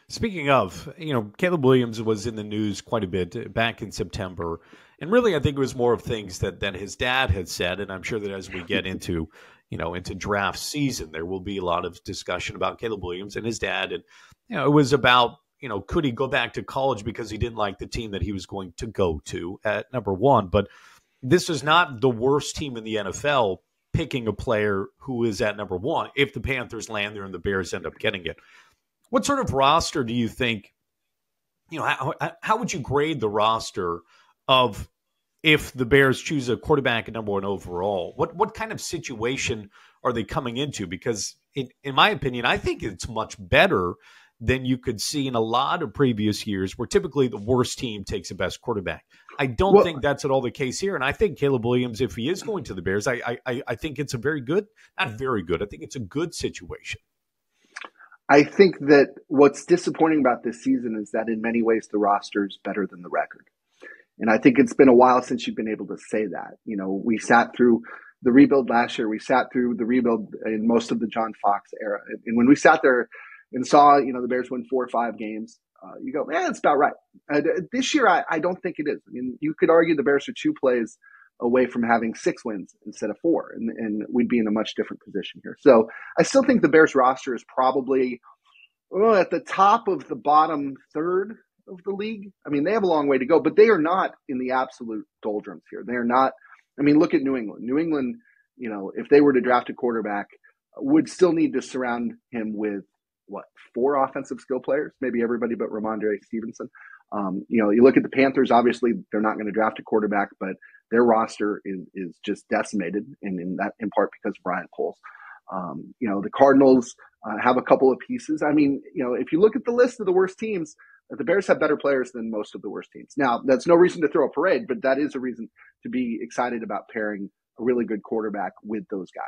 Speaking of, Caleb Williams was in the news quite a bit back in September. And really, I think it was more of things that his dad had said. And I'm sure that as we get into draft season, there will be a lot of discussion about Caleb Williams and his dad. And, it was about, could he go back to college because he didn't like the team that he was going to go to at number one. But this is not the worst team in the NFL picking a player who is at number one if the Panthers land there and the Bears end up getting it. What sort of roster do you think, how would you grade the roster of if the Bears choose a quarterback at number one overall? What kind of situation are they coming into? Because in my opinion, I think it's much better than you could see in a lot of previous years where typically the worst team takes the best quarterback. I don't think that's at all the case here. And I think Caleb Williams, if he is going to the Bears, I think it's a very good, not very good, I think it's a good situation. I think that what's disappointing about this season is that in many ways the roster is better than the record. And I think it's been a while since you've been able to say that. We sat through the rebuild last year. We sat through the rebuild in most of the John Fox era. And when we sat there and saw, the Bears win 4 or 5 games, you go, man, it's about right. This year, I don't think it is. I mean, you could argue the Bears are 2 plays away from having 6 wins instead of 4, and we'd be in a much different position here. So I still think the Bears roster is probably at the top of the bottom third of the league. I mean, they have a long way to go, but they are not in the absolute doldrums here. They are not. I mean, look at New England. New England, if they were to draft a quarterback, would still need to surround him with 4 offensive skill players, maybe everybody but Ramondre Stevenson. You look at the Panthers, obviously they're not going to draft a quarterback, but their roster is just decimated, and in part because of Brian Poles. The Cardinals have a couple of pieces. I mean, if you look at the list of the worst teams, the Bears have better players than most of the worst teams. Now, that's no reason to throw a parade, but that is a reason to be excited about pairing a really good quarterback with those guys.